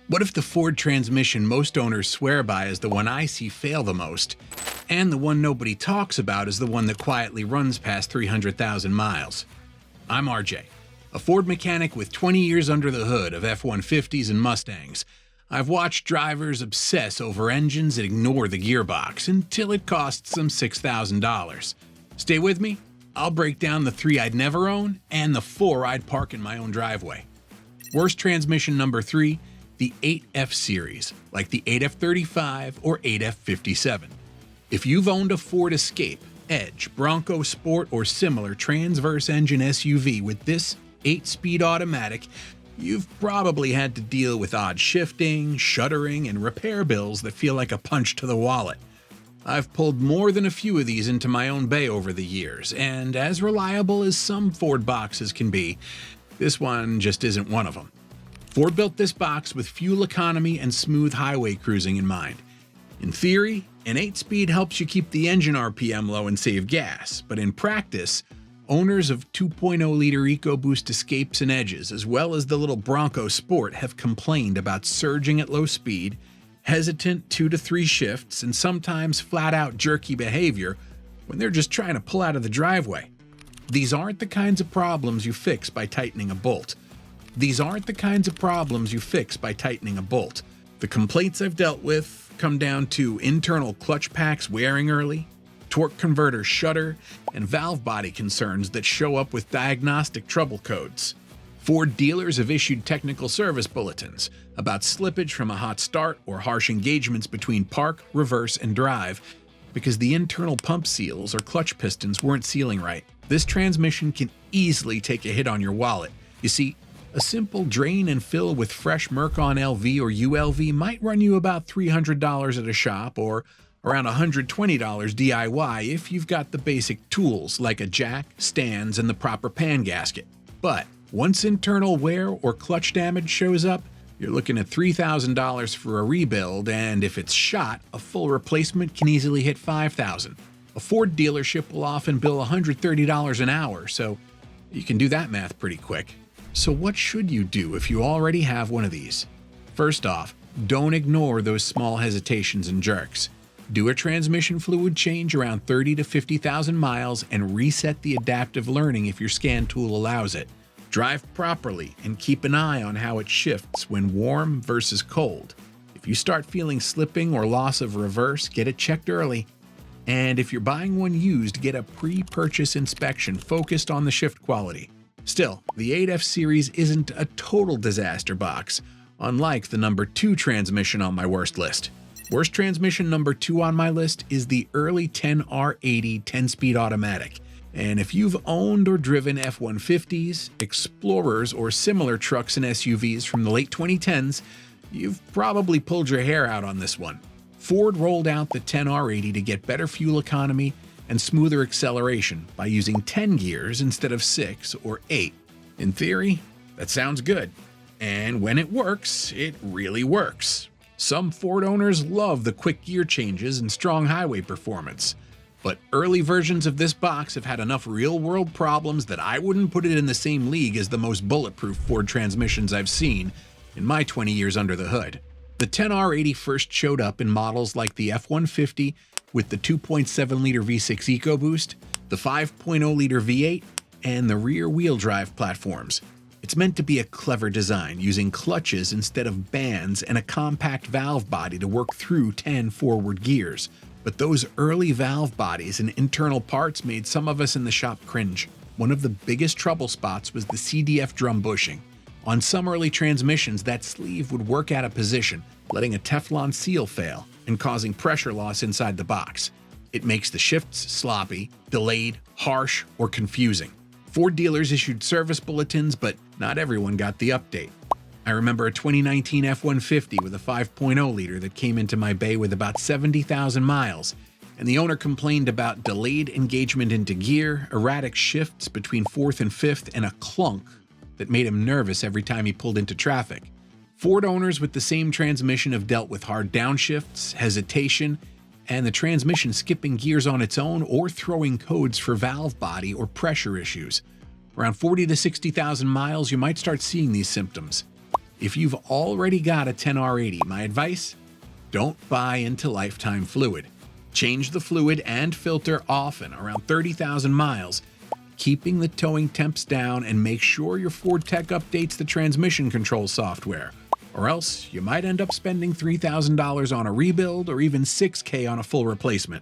What if the Ford transmission most owners swear by is the one I see fail the most, and the one nobody talks about is the one that quietly runs past 300,000 miles? I'm RJ, a Ford mechanic with 20 years under the hood of F-150s and Mustangs. I've watched drivers obsess over engines and ignore the gearbox until it costs them $6,000. Stay with me. I'll break down the 3 I'd never own and the 4 I'd park in my own driveway. Worst transmission number 3, the 8F series, like the 8F35 or 8F57. If you've owned a Ford Escape, Edge, Bronco Sport, or similar transverse engine SUV with this 8-speed automatic, you've probably had to deal with odd shifting, shuddering, and repair bills that feel like a punch to the wallet. I've pulled more than a few of these into my own bay over the years, and as reliable as some Ford boxes can be, this one just isn't one of them. Ford built this box with fuel economy and smooth highway cruising in mind. In theory, an 8-speed helps you keep the engine RPM low and save gas, but in practice, owners of 2.0-liter EcoBoost Escapes and Edges, as well as the little Bronco Sport, have complained about surging at low speed, hesitant 2 to 3 shifts, and sometimes flat-out jerky behavior when they're just trying to pull out of the driveway. These aren't the kinds of problems you fix by tightening a bolt. The complaints I've dealt with come down to internal clutch packs wearing early, torque converter shudder, and valve body concerns that show up with diagnostic trouble codes. Ford dealers have issued technical service bulletins about slippage from a hot start or harsh engagements between park, reverse, and drive because the internal pump seals or clutch pistons weren't sealing right. This transmission can easily take a hit on your wallet. You see, a simple drain and fill with fresh Mercon LV or ULV might run you about $300 at a shop or around $120 DIY if you've got the basic tools like a jack, stands, and the proper pan gasket. But once internal wear or clutch damage shows up, you're looking at $3,000 for a rebuild, and if it's shot, a full replacement can easily hit $5,000. A Ford dealership will often bill $130 an hour, so you can do that math pretty quick. So what should you do if you already have one of these? First off, don't ignore those small hesitations and jerks. Do a transmission fluid change around 30 to 50,000 miles and reset the adaptive learning if your scan tool allows it. Drive properly and keep an eye on how it shifts when warm versus cold. If you start feeling slipping or loss of reverse, get it checked early. And if you're buying one used, get a pre-purchase inspection focused on the shift quality. Still, the 8F series isn't a total disaster box, unlike the number 2 transmission on my worst list. Worst transmission number 2 on my list is the early 10R80 10-speed automatic. And if you've owned or driven F-150s, Explorers, or similar trucks and SUVs from the late 2010s, you've probably pulled your hair out on this one. Ford rolled out the 10R80 to get better fuel economy and smoother acceleration by using 10 gears instead of 6 or 8. In theory, that sounds good. And when it works, it really works. Some Ford owners love the quick gear changes and strong highway performance. But early versions of this box have had enough real-world problems that I wouldn't put it in the same league as the most bulletproof Ford transmissions I've seen in my 20 years under the hood. The 10R80 first showed up in models like the F-150 with the 2.7-liter V6 EcoBoost, the 5.0-liter V8, and the rear-wheel drive platforms. It's meant to be a clever design, using clutches instead of bands and a compact valve body to work through 10 forward gears. But those early valve bodies and internal parts made some of us in the shop cringe. One of the biggest trouble spots was the CDF drum bushing. On some early transmissions, that sleeve would work out of position, letting a Teflon seal fail and causing pressure loss inside the box. It makes the shifts sloppy, delayed, harsh, or confusing. Ford dealers issued service bulletins, but not everyone got the update. I remember a 2019 F-150 with a 5.0-liter that came into my bay with about 70,000 miles, and the owner complained about delayed engagement into gear, erratic shifts between 4th and 5th, and a clunk that made him nervous every time he pulled into traffic. Ford owners with the same transmission have dealt with hard downshifts, hesitation, and the transmission skipping gears on its own or throwing codes for valve body or pressure issues. Around 40 to 60,000 miles, you might start seeing these symptoms. If you've already got a 10R80, my advice: don't buy into lifetime fluid. Change the fluid and filter often, around 30,000 miles, keeping the towing temps down, and make sure your Ford Tech updates the transmission control software, or else you might end up spending $3,000 on a rebuild or even $6,000 on a full replacement.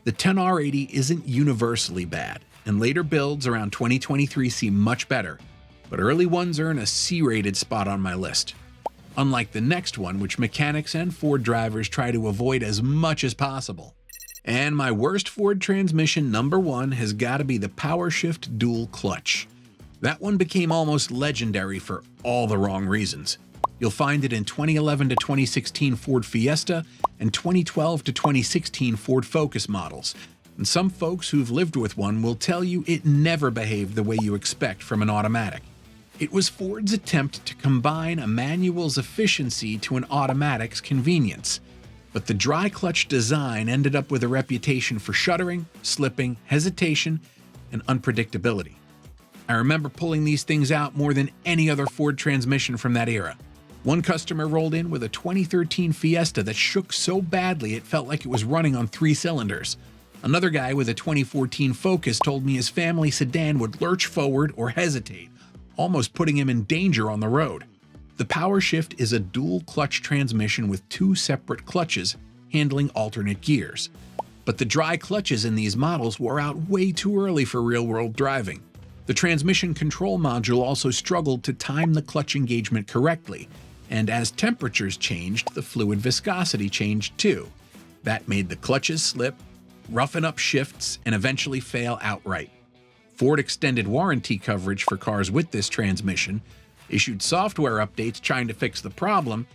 The 10R80 isn't universally bad, and later builds around 2023 seem much better, but early ones earn a C-rated spot on my list. Unlike the next one, which mechanics and Ford drivers try to avoid as much as possible. And my worst Ford transmission number 1 has got to be the PowerShift dual clutch. That one became almost legendary for all the wrong reasons. You'll find it in 2011 to 2016 Ford Fiesta and 2012 to 2016 Ford Focus models. And some folks who've lived with one will tell you it never behaved the way you expect from an automatic. It was Ford's attempt to combine a manual's efficiency to an automatic's convenience. But the dry clutch design ended up with a reputation for shuddering, slipping, hesitation, and unpredictability. I remember pulling these things out more than any other Ford transmission from that era. One customer rolled in with a 2013 Fiesta that shook so badly it felt like it was running on 3 cylinders. Another guy with a 2014 Focus told me his family sedan would lurch forward or hesitate, almost putting him in danger on the road. The PowerShift is a dual clutch transmission with 2 separate clutches handling alternate gears. But the dry clutches in these models wore out way too early for real-world driving. The transmission control module also struggled to time the clutch engagement correctly, and as temperatures changed, the fluid viscosity changed too. That made the clutches slip, roughen up shifts, and eventually fail outright. Ford extended warranty coverage for cars with this transmission, issued software updates trying to fix the problem,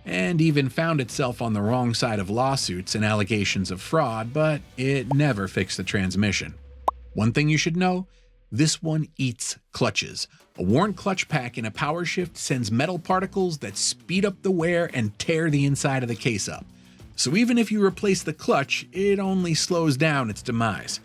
and even found itself on the wrong side of lawsuits and allegations of fraud, but it never fixed the transmission. One thing you should know: this one eats clutches. A worn clutch pack in a PowerShift sends metal particles that speed up the wear and tear the inside of the case up. So even if you replace the clutch, it only slows down its demise.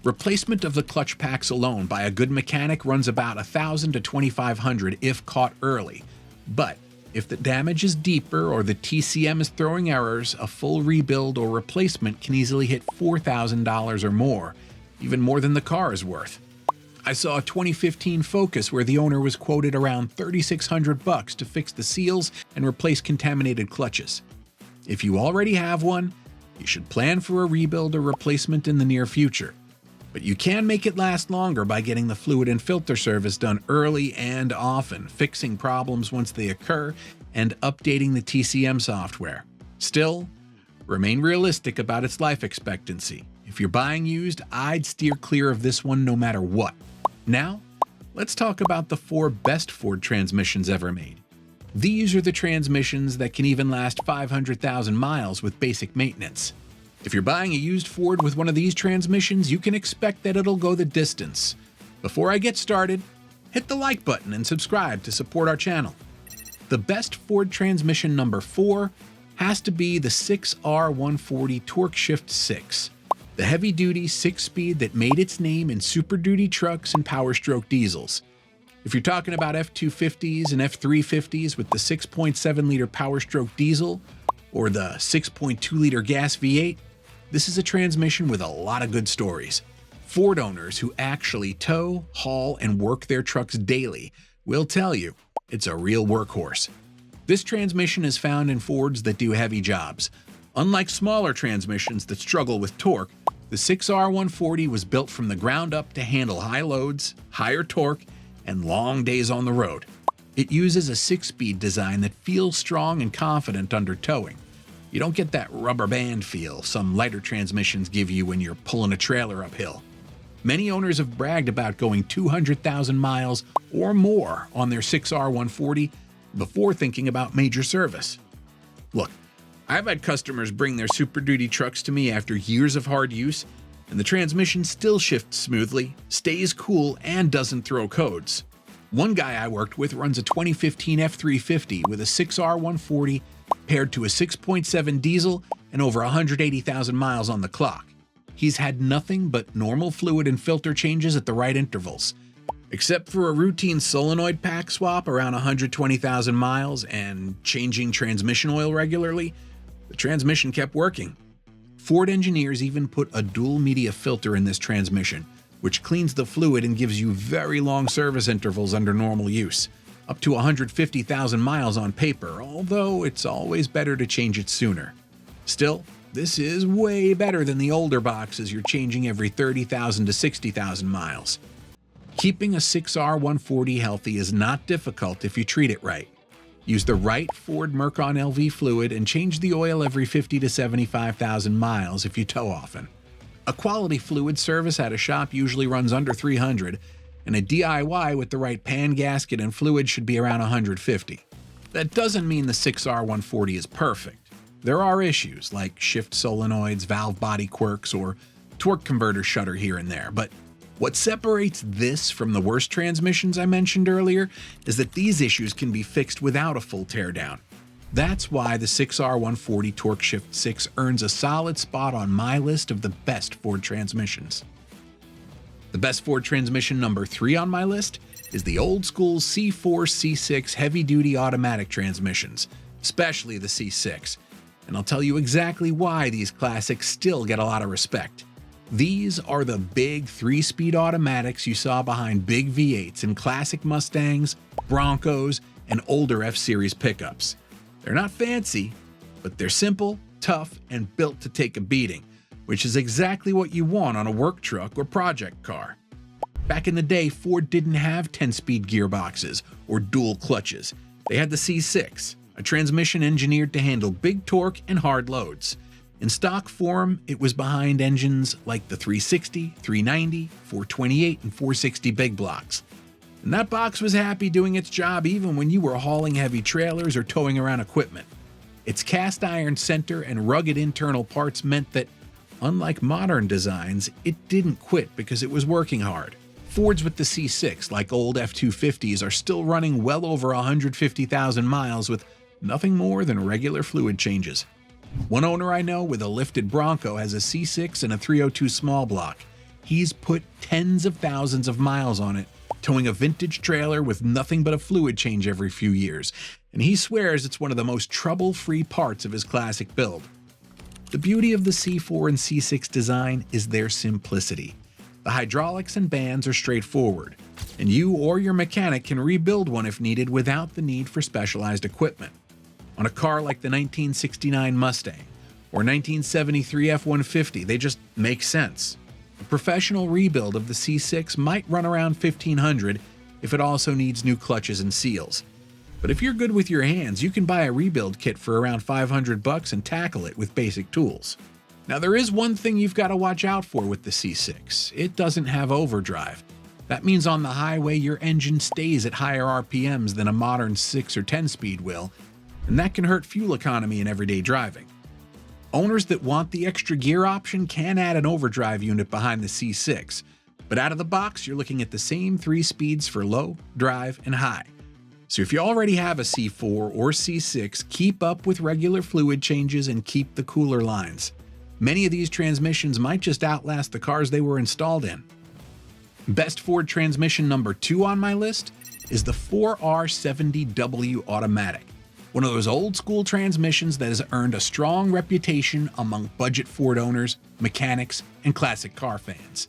Replacement of the clutch packs alone by a good mechanic runs about $1,000 to $2,500 if caught early. But if the damage is deeper or the TCM is throwing errors, a full rebuild or replacement can easily hit $4,000 or more, even more than the car is worth. I saw a 2015 Focus where the owner was quoted around $3,600 to fix the seals and replace contaminated clutches. If you already have one, you should plan for a rebuild or replacement in the near future. But you can make it last longer by getting the fluid and filter service done early and often, fixing problems once they occur, and updating the TCM software. Still, remain realistic about its life expectancy. If you're buying used, I'd steer clear of this one no matter what. Now, let's talk about the 4 best Ford transmissions ever made. These are the transmissions that can even last 500,000 miles with basic maintenance. If you're buying a used Ford with one of these transmissions, you can expect that it'll go the distance. Before I get started, hit the like button and subscribe to support our channel. The best Ford transmission number 4 has to be the 6R140 Torque Shift 6, the heavy-duty 6-speed that made its name in Super Duty trucks and Power Stroke diesels. If you're talking about F250s and F350s with the 6.7-liter Power Stroke diesel or the 6.2-liter gas V8, this is a transmission with a lot of good stories. Ford owners who actually tow, haul, and work their trucks daily will tell you it's a real workhorse. This transmission is found in Fords that do heavy jobs. Unlike smaller transmissions that struggle with torque, the 6R140 was built from the ground up to handle high loads, higher torque, and long days on the road. It uses a 6-speed design that feels strong and confident under towing. You don't get that rubber band feel some lighter transmissions give you when you're pulling a trailer uphill. Many owners have bragged about going 200,000 miles or more on their 6R140 before thinking about major service. Look, I've had customers bring their Super Duty trucks to me after years of hard use, and the transmission still shifts smoothly, stays cool, and doesn't throw codes. One guy I worked with runs a 2015 F350 with a 6R140 paired to a 6.7 diesel and over 180,000 miles on the clock. He's had nothing but normal fluid and filter changes at the right intervals. Except for a routine solenoid pack swap around 120,000 miles and changing transmission oil regularly, the transmission kept working. Ford engineers even put a dual media filter in this transmission, which cleans the fluid and gives you very long service intervals under normal use, up to 150,000 miles on paper, although it's always better to change it sooner. Still, this is way better than the older boxes you're changing every 30,000 to 60,000 miles. Keeping a 6R140 healthy is not difficult if you treat it right. Use the right Ford Mercon LV fluid and change the oil every 50 to 75,000 miles if you tow often. A quality fluid service at a shop usually runs under $300, and a DIY with the right pan gasket and fluid should be around $150. That doesn't mean the 6R140 is perfect. There are issues like shift solenoids, valve body quirks, or torque converter shudder here and there, but what separates this from the worst transmissions I mentioned earlier is that these issues can be fixed without a full teardown. That's why the 6R140 Torque Shift 6 earns a solid spot on my list of the best Ford transmissions. The best Ford transmission number 3 on my list is the old school C4 C6 heavy-duty automatic transmissions, especially the C6, and I'll tell you exactly why these classics still get a lot of respect. These are the big 3-speed automatics you saw behind big V8s in classic Mustangs, Broncos, and older F-Series pickups. They're not fancy, but they're simple, tough, and built to take a beating, which is exactly what you want on a work truck or project car. Back in the day, Ford didn't have 10-speed gearboxes or dual clutches. They had the C6, a transmission engineered to handle big torque and hard loads. In stock form, it was behind engines like the 360, 390, 428, and 460 big blocks. And that box was happy doing its job even when you were hauling heavy trailers or towing around equipment. Its cast iron center and rugged internal parts meant that, unlike modern designs, it didn't quit because it was working hard. Fords with the C6, like old F-250s, are still running well over 150,000 miles with nothing more than regular fluid changes. One owner I know with a lifted Bronco has a C6 and a 302 small block. He's put tens of thousands of miles on it, towing a vintage trailer with nothing but a fluid change every few years, and he swears it's one of the most trouble-free parts of his classic build. The beauty of the C4 and C6 design is their simplicity. The hydraulics and bands are straightforward, and you or your mechanic can rebuild one if needed without the need for specialized equipment. On a car like the 1969 Mustang or 1973 F-150, they just make sense. A professional rebuild of the C6 might run around $1,500 if it also needs new clutches and seals. But if you're good with your hands, you can buy a rebuild kit for around $500 and tackle it with basic tools. Now there is one thing you've got to watch out for with the C6. It doesn't have overdrive. That means on the highway your engine stays at higher RPMs than a modern 6 or 10-speed will, and that can hurt fuel economy in everyday driving. Owners that want the extra gear option can add an overdrive unit behind the C6, but out of the box you're looking at the same 3 speeds for low, drive, and high. So if you already have a C4 or C6, keep up with regular fluid changes and keep the cooler lines. Many of these transmissions might just outlast the cars they were installed in. Best Ford transmission number 2 on my list is the 4R70W Automatic, one of those old school transmissions that has earned a strong reputation among budget Ford owners, mechanics, and classic car fans.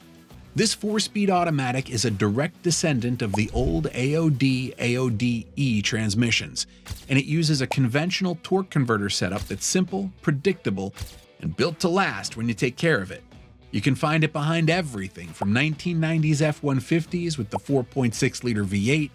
This 4-speed automatic is a direct descendant of the old AOD/AODE transmissions, and it uses a conventional torque converter setup that's simple, predictable, and built to last when you take care of it. You can find it behind everything from 1990s F-150s with the 4.6-liter V8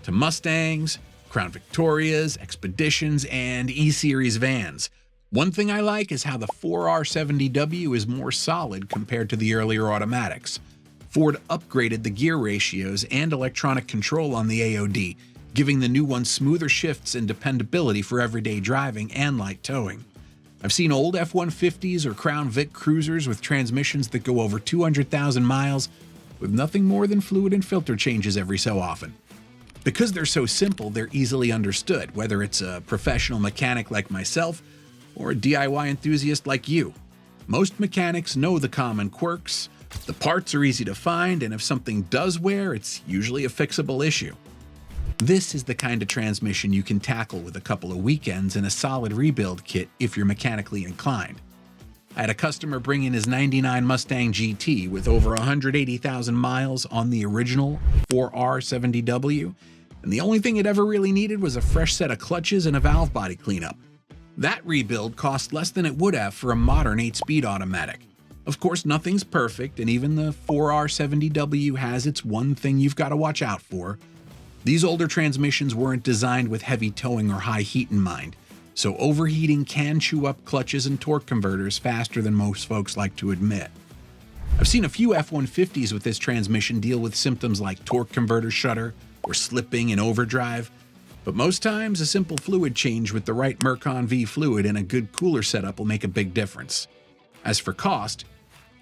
to Mustangs, Crown Victorias, Expeditions, and E-Series vans. One thing I like is how the 4R70W is more solid compared to the earlier automatics. Ford upgraded the gear ratios and electronic control on the AOD, giving the new one smoother shifts and dependability for everyday driving and light towing. I've seen old F-150s or Crown Vic cruisers with transmissions that go over 200,000 miles with nothing more than fluid and filter changes every so often. Because they're so simple, they're easily understood, whether it's a professional mechanic like myself or a DIY enthusiast like you. Most mechanics know the common quirks, The parts are easy to find, and if something does wear, it's usually a fixable issue. This is the kind of transmission you can tackle with a couple of weekends and a solid rebuild kit if you're mechanically inclined. I had a customer bring in his '99 Mustang GT with over 180,000 miles on the original 4R70W, and the only thing it ever really needed was a fresh set of clutches and a valve body cleanup. That rebuild cost less than it would have for a modern 8-speed automatic. Of course, nothing's perfect, and even the 4R70W has its one thing you've got to watch out for. These older transmissions weren't designed with heavy towing or high heat in mind, so overheating can chew up clutches and torque converters faster than most folks like to admit. I've seen a few F-150s with this transmission deal with symptoms like torque converter shudder or slipping in overdrive, but most times a simple fluid change with the right Mercon V fluid and a good cooler setup will make a big difference. As for cost,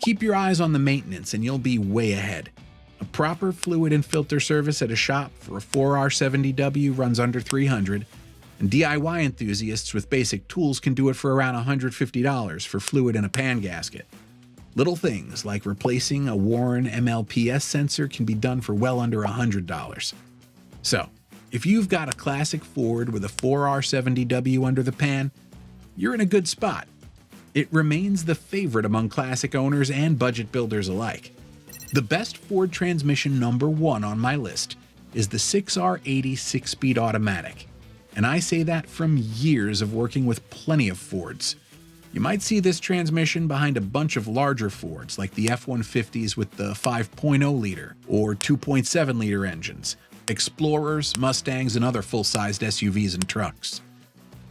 keep your eyes on the maintenance and you'll be way ahead. A proper fluid and filter service at a shop for a 4R70W runs under $300, and DIY enthusiasts with basic tools can do it for around $150 for fluid and a pan gasket. Little things like replacing a worn MLPS sensor can be done for well under $100. So, if you've got a classic Ford with a 4R70W under the pan, you're in a good spot. It remains the favorite among classic owners and budget builders alike. The best Ford transmission #1 on my list is the 6R80 6-speed automatic, and I say that from years of working with plenty of Fords. You might see this transmission behind a bunch of larger Fords like the F-150s with the 5.0-liter or 2.7-liter engines, Explorers, Mustangs, and other full-sized SUVs and trucks.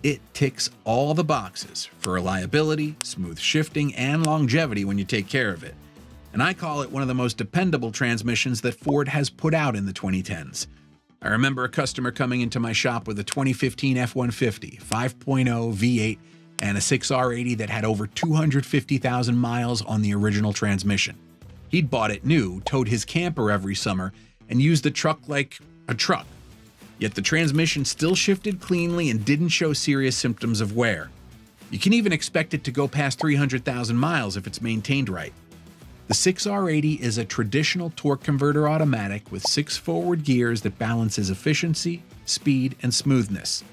It ticks all the boxes for reliability, smooth shifting, and longevity when you take care of it. And I call it one of the most dependable transmissions that Ford has put out in the 2010s. I remember a customer coming into my shop with a 2015 F-150, 5.0 V8, and a 6R80 that had over 250,000 miles on the original transmission. He'd bought it new, towed his camper every summer, and used the truck like a truck. Yet the transmission still shifted cleanly and didn't show serious symptoms of wear. You can even expect it to go past 300,000 miles if it's maintained right. The 6R80 is a traditional torque converter automatic with 6 forward gears that balances efficiency, speed, and smoothness.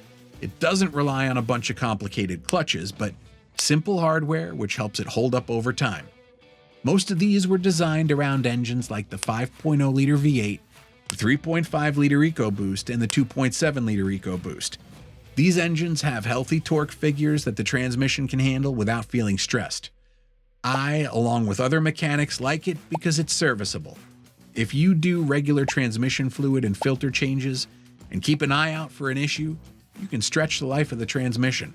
It doesn't rely on a bunch of complicated clutches, but simple hardware which helps it hold up over time. Most of these were designed around engines like the 5.0-liter V8, the 3.5-liter EcoBoost, and the 2.7-liter EcoBoost. These engines have healthy torque figures that the transmission can handle without feeling stressed. I, along with other mechanics, like it because it's serviceable. If you do regular transmission fluid and filter changes and keep an eye out for an issue, you can stretch the life of the transmission.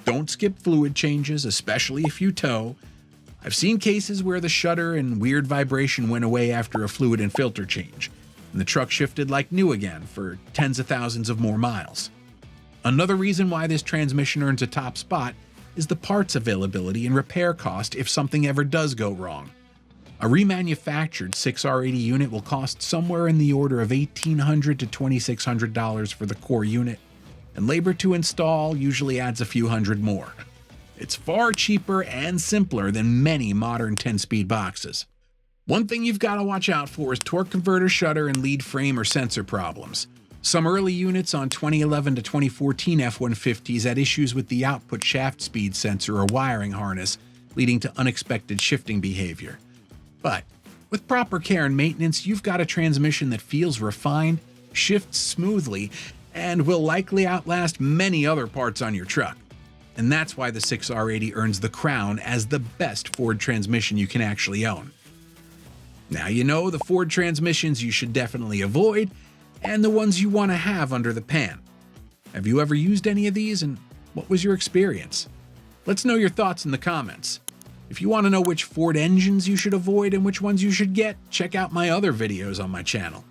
Don't skip fluid changes, especially if you tow. I've seen cases where the shudder and weird vibration went away after a fluid and filter change, and the truck shifted like new again for tens of thousands of more miles. Another reason why this transmission earns a top spot is the parts availability and repair cost if something ever does go wrong. A remanufactured 6R80 unit will cost somewhere in the order of $1,800 to $2,600 for the core unit, and labor to install usually adds a few hundred more. It's far cheaper and simpler than many modern 10-speed boxes. One thing you've got to watch out for is torque converter shudder and lead frame or sensor problems. Some early units on 2011 to 2014 F-150s had issues with the output shaft speed sensor or wiring harness, leading to unexpected shifting behavior. But with proper care and maintenance, you've got a transmission that feels refined, shifts smoothly, and will likely outlast many other parts on your truck. And that's why the 6R80 earns the crown as the best Ford transmission you can actually own. Now you know the Ford transmissions you should definitely avoid, and the ones you want to have under the pan. Have you ever used any of these, and what was your experience? Let's know your thoughts in the comments. If you want to know which Ford engines you should avoid and which ones you should get, check out my other videos on my channel.